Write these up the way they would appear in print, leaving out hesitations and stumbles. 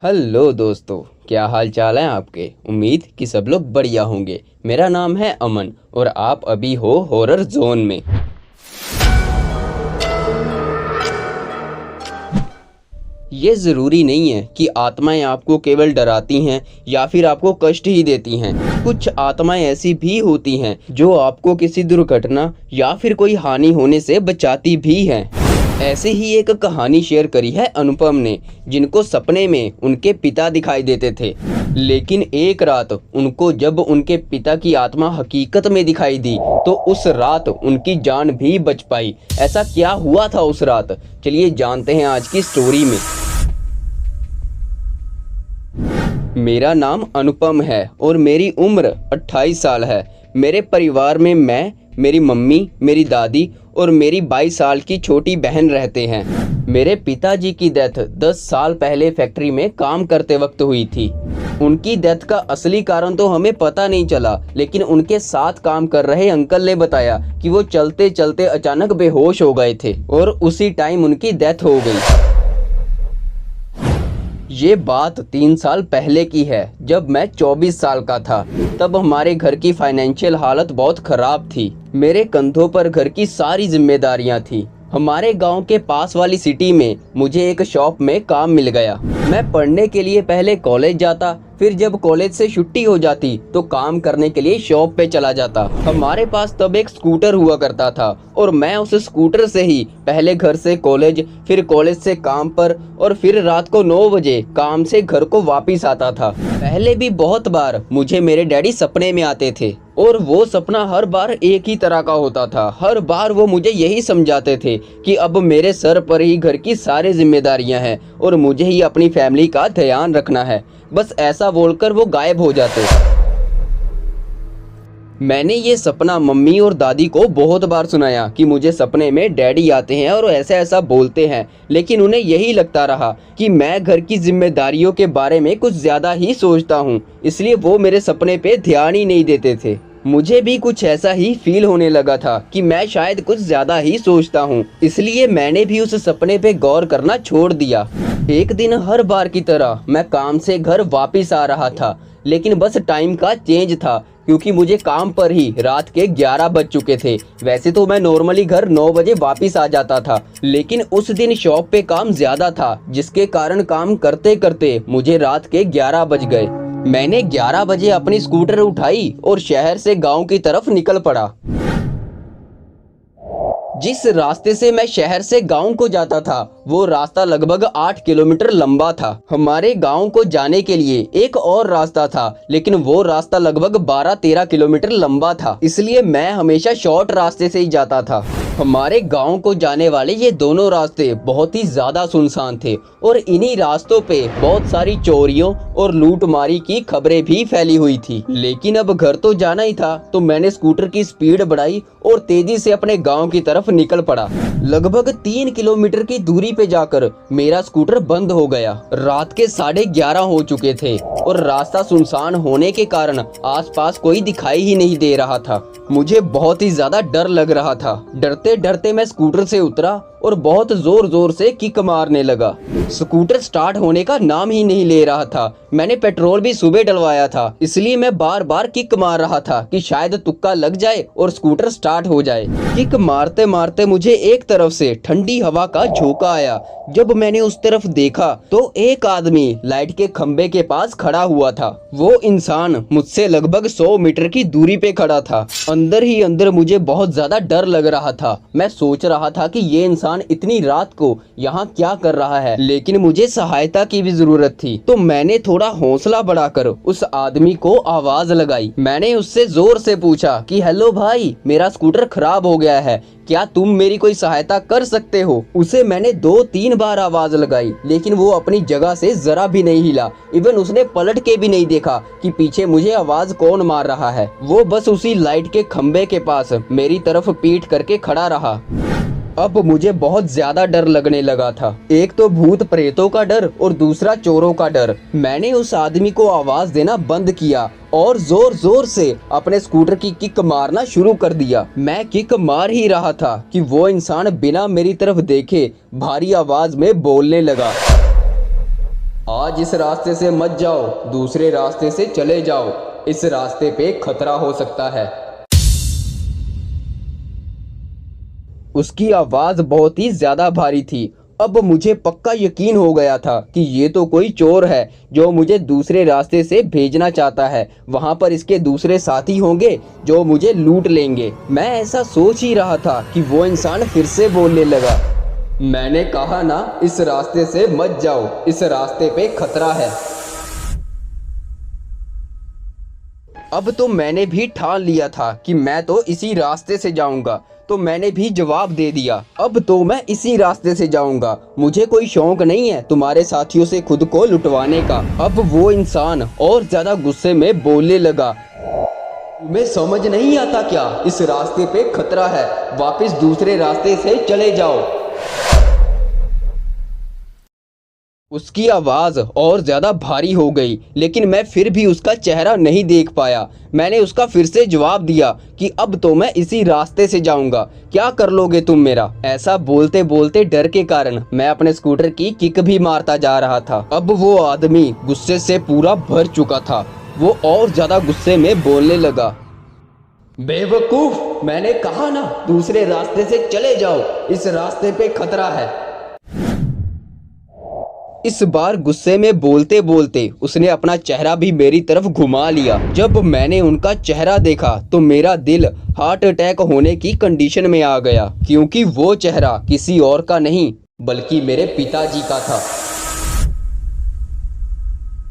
Hello दोस्तों। क्या हाल चाल है आपके। उम्मीद कि सब लोग बढ़िया होंगे। मेरा नाम है अमन और आप अभी हो हॉरर जोन में। ये ज़रूरी नहीं है कि आत्माएं आपको केवल डराती हैं या फिर आपको कष्ट ही देती हैं। कुछ आत्माएं ऐसी भी होती हैं जो आपको किसी दुर्घटना या फिर कोई हानि होने से बचाती भी हैं। ऐसे ही एक कहानी शेयर करी है अनुपम ने, जिनको सपने में उनके पिता दिखाई देते थे। लेकिन एक रात उनको जब उनके पिता की आत्मा हकीकत में दिखाई दी तो उस रात उनकी जान भी बच पाई। ऐसा क्या हुआ था उस रात, चलिए जानते हैं आज की स्टोरी में। मेरा नाम अनुपम है और मेरी उम्र 28 साल है। मेरे परिवार में मैं, मेरी मम्मी, मेरी दादी और मेरी 22 साल की छोटी बहन रहते हैं। मेरे पिताजी की डेथ 10 साल पहले फैक्ट्री में काम करते वक्त हुई थी। उनकी डेथ का असली कारण तो हमें पता नहीं चला, लेकिन उनके साथ काम कर रहे अंकल ने बताया कि वो चलते चलते अचानक बेहोश हो गए थे और उसी टाइम उनकी डेथ हो गई। ये बात 3 साल पहले की है, जब मैं 24 साल का था। तब हमारे घर की फाइनेंशियल हालत बहुत ख़राब थी। मेरे कंधों पर घर की सारी जिम्मेदारियां थी। हमारे गांव के पास वाली सिटी में मुझे एक शॉप में काम मिल गया। मैं पढ़ने के लिए पहले कॉलेज जाता, फिर जब कॉलेज से छुट्टी हो जाती तो काम करने के लिए शॉप पे चला जाता। हमारे पास तब एक स्कूटर हुआ करता था और मैं उस स्कूटर से ही पहले घर से कॉलेज, फिर कॉलेज से काम पर और फिर रात को 9 बजे काम से घर को वापस आता था। पहले भी बहुत बार मुझे मेरे डैडी सपने में आते थे और वो सपना हर बार एक ही तरह का होता था। हर बार वो मुझे यही समझाते थे कि अब मेरे सर पर ही घर की सारी जिम्मेदारियां हैं और मुझे ही अपनी फैमिली का ध्यान रखना है। बस ऐसा बोलकर वो गायब हो जाते। मैंने ये सपना मम्मी और दादी को बहुत बार सुनाया कि मुझे सपने में डैडी आते हैं और ऐसा ऐसा बोलते हैं, लेकिन उन्हें यही लगता रहा कि मैं घर की जिम्मेदारियों के बारे में कुछ ज़्यादा ही सोचता हूँ, इसलिए वो मेरे सपने पे ध्यान ही नहीं देते थे। मुझे भी कुछ ऐसा ही फील होने लगा था कि मैं शायद कुछ ज़्यादा ही सोचता हूँ, इसलिए मैंने भी उस सपने पे गौर करना छोड़ दिया। एक दिन हर बार की तरह मैं काम से घर वापस आ रहा था, लेकिन बस टाइम का चेंज था क्योंकि मुझे काम पर ही रात के 11 बज चुके थे। वैसे तो मैं नॉर्मली घर 9 बजे वापस आ जाता था, लेकिन उस दिन शॉप पे काम ज़्यादा था, जिसके कारण काम करते करते मुझे रात के 11 बज गए। मैंने 11 बजे अपनी स्कूटर उठाई और शहर से गांव की तरफ निकल पड़ा। जिस रास्ते से मैं शहर से गांव को जाता था वो रास्ता लगभग 8 किलोमीटर लंबा था। हमारे गांव को जाने के लिए एक और रास्ता था, लेकिन वो रास्ता लगभग 12-13 किलोमीटर लंबा था, इसलिए मैं हमेशा शॉर्ट रास्ते से ही जाता था। हमारे गांव को जाने वाले ये दोनों रास्ते बहुत ही ज़्यादा सुनसान थे और इन्हीं रास्तों पे बहुत सारी चोरियों और लूटमारी की खबरें भी फैली हुई थी। लेकिन अब घर तो जाना ही था, तो मैंने स्कूटर की स्पीड बढ़ाई और तेजी से अपने गांव की तरफ निकल पड़ा। लगभग 3 किलोमीटर की दूरी पे जाकर मेरा स्कूटर बंद हो गया। रात के 11:30 हो चुके थे और रास्ता सुनसान होने के कारण आसपास कोई दिखाई ही नहीं दे रहा था। मुझे बहुत ही ज्यादा डर लग रहा था। डरते डरते मैं स्कूटर से उतरा और बहुत जोर जोर से किक मारने लगा। स्कूटर स्टार्ट होने का नाम ही नहीं ले रहा था। मैंने पेट्रोल भी सुबह डलवाया था, इसलिए मैं बार बार किक मार रहा था कि शायद तुक्का लग जाए और स्कूटर स्टार्ट हो जाए। किक मारते मारते मुझे एक तरफ से ठंडी हवा का झोंका आया। जब मैंने उस तरफ देखा तो एक आदमी लाइट के खंबे के पास खड़ा हुआ था। वो इंसान मुझसे लगभग 100 मीटर की दूरी पे खड़ा था। अंदर ही अंदर मुझे बहुत ज्यादा डर लग रहा था। मैं सोच रहा था कि ये इंसान इतनी रात को यहाँ क्या कर रहा है, लेकिन मुझे सहायता की भी जरूरत थी। तो मैंने थोड़ा हौसला बढ़ाकर उस आदमी को आवाज लगाई। मैंने उससे जोर से पूछा कि हेलो भाई, मेरा स्कूटर खराब हो गया है, क्या तुम मेरी कोई सहायता कर सकते हो। उसे मैंने 2-3 बार आवाज लगाई, लेकिन वो अपनी जगह से जरा भी नहीं हिला। इवन उसने पलट के भी नहीं देखा कि पीछे मुझे आवाज कौन मार रहा है। वो बस उसी लाइट के खंबे के पास मेरी तरफ पीठ करके खड़ा रहा। अब मुझे बहुत ज्यादा डर लगने लगा था। एक तो भूत प्रेतों का डर और दूसरा चोरों का डर। मैंने उस आदमी को आवाज देना बंद किया और जोर जोर से अपने स्कूटर की किक मारना शुरू कर दिया। मैं किक मार ही रहा था कि वो इंसान बिना मेरी तरफ देखे भारी आवाज में बोलने लगा। आज इस रास्ते से मत जाओ, दूसरे रास्ते से चले जाओ, इस रास्ते पे खतरा हो सकता है। उसकी आवाज बहुत ही ज्यादा भारी थी। अब मुझे पक्का यकीन हो गया था कि ये तो कोई चोर है जो मुझे दूसरे रास्ते से भेजना चाहता है। वहाँ पर इसके दूसरे साथी होंगे जो मुझे लूट लेंगे। मैं ऐसा सोच ही रहा था कि वो इंसान फिर से बोलने लगा, मैंने कहा ना इस रास्ते से मत जाओ, इस रास्ते पे खतरा है। अब तो मैंने भी ठान लिया था कि मैं तो इसी रास्ते से जाऊंगा, तो मैंने भी जवाब दे दिया, अब तो मैं इसी रास्ते से जाऊंगा। मुझे कोई शौक नहीं है तुम्हारे साथियों से खुद को लुटवाने का। अब वो इंसान और ज्यादा गुस्से में बोलने लगा, तुम्हें समझ नहीं आता क्या, इस रास्ते पे खतरा है, वापस दूसरे रास्ते से चले जाओ। उसकी आवाज और ज्यादा भारी हो गई, लेकिन मैं फिर भी उसका चेहरा नहीं देख पाया। मैंने उसका फिर से जवाब दिया कि अब तो मैं इसी रास्ते से जाऊंगा, क्या कर लोगे तुम मेरा। ऐसा बोलते बोलते डर के कारण मैं अपने स्कूटर की किक भी मारता जा रहा था। अब वो आदमी गुस्से से पूरा भर चुका था। वो और ज्यादा गुस्से में बोलने लगा, बेवकूफ, मैंने कहा ना दूसरे रास्ते से चले जाओ, इस रास्ते पे खतरा है। इस बार गुस्से में बोलते बोलते उसने अपना चेहरा भी मेरी तरफ घुमा लिया। जब मैंने उनका चेहरा देखा तो मेरा दिल हार्ट अटैक होने की कंडीशन में आ गया, क्योंकि वो चेहरा किसी और का नहीं बल्कि मेरे पिताजी का था।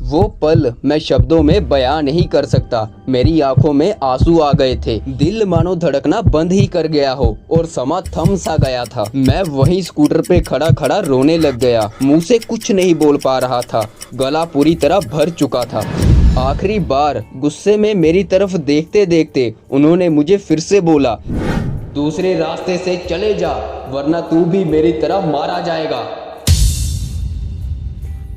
वो पल मैं शब्दों में बयां नहीं कर सकता। मेरी आंखों में आंसू आ गए थे, दिल मानो धड़कना बंद ही कर गया हो और समा थम सा गया था। मैं वहीं स्कूटर पे खड़ा खड़ा रोने लग गया। मुंह से कुछ नहीं बोल पा रहा था, गला पूरी तरह भर चुका था। आखिरी बार गुस्से में मेरी तरफ देखते देखते उन्होंने मुझे फिर से बोला, दूसरे रास्ते से चले जा, वरना तू भी मेरी तरह मारा जाएगा।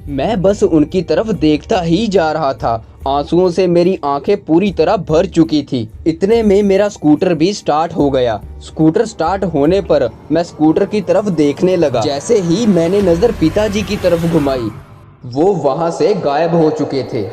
मैं बस उनकी तरफ देखता ही जा रहा था। आंसुओं से मेरी आंखें पूरी तरह भर चुकी थी। इतने में मेरा स्कूटर भी स्टार्ट हो गया। स्कूटर स्टार्ट होने पर मैं स्कूटर की तरफ देखने लगा। जैसे ही मैंने नजर पिताजी की तरफ घुमाई, वो वहां से गायब हो चुके थे।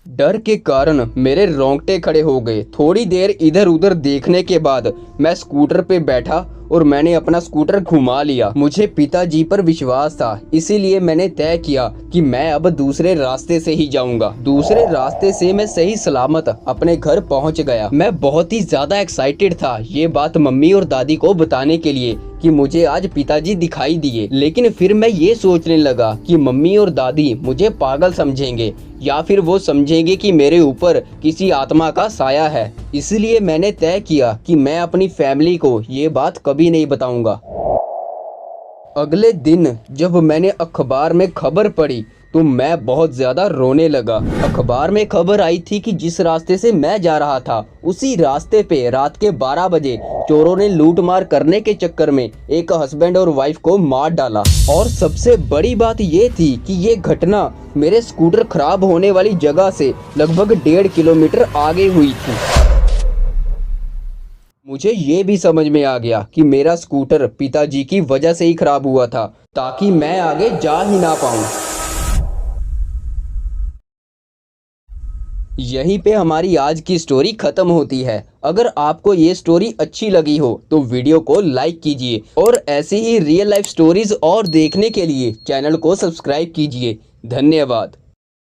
डर के कारण मेरे रोंगटे खड़े हो गए। थोड़ी देर इधर उधर देखने के बाद मैं स्कूटर पे बैठा और मैंने अपना स्कूटर घुमा लिया। मुझे पिताजी पर विश्वास था, इसीलिए मैंने तय किया कि मैं अब दूसरे रास्ते से ही जाऊंगा। दूसरे रास्ते से मैं सही सलामत अपने घर पहुंच गया। मैं बहुत ही ज्यादा एक्साइटेड था ये बात मम्मी और दादी को बताने के लिए कि मुझे आज पिताजी दिखाई दिए। लेकिन फिर मैं ये सोचने लगा कि मम्मी और दादी मुझे पागल समझेंगे या फिर वो समझेंगे कि मेरे ऊपर किसी आत्मा का साया है। इसलिए मैंने तय किया कि मैं अपनी फैमिली को ये बात कभी नहीं बताऊंगा। अगले दिन जब मैंने अखबार में खबर पढ़ी तो मैं बहुत ज्यादा रोने लगा। अखबार में खबर आई थी कि जिस रास्ते से मैं जा रहा था उसी रास्ते पे रात के 12 बजे चोरों ने लूटमार करने के चक्कर में एक हस्बैंड और वाइफ को मार डाला। और सबसे बड़ी बात ये थी कि ये घटना मेरे स्कूटर खराब होने वाली जगह से लगभग 1.5 किलोमीटर आगे हुई थी। मुझे ये भी समझ में आ गया कि मेरा स्कूटर पिताजी की वजह से ही खराब हुआ था, ताकि मैं आगे जा ही ना पाऊं। यहीं पे हमारी आज की स्टोरी खत्म होती है। अगर आपको ये स्टोरी अच्छी लगी हो तो वीडियो को लाइक कीजिए और ऐसी ही रियल लाइफ स्टोरीज और देखने के लिए चैनल को सब्सक्राइब कीजिए। धन्यवाद।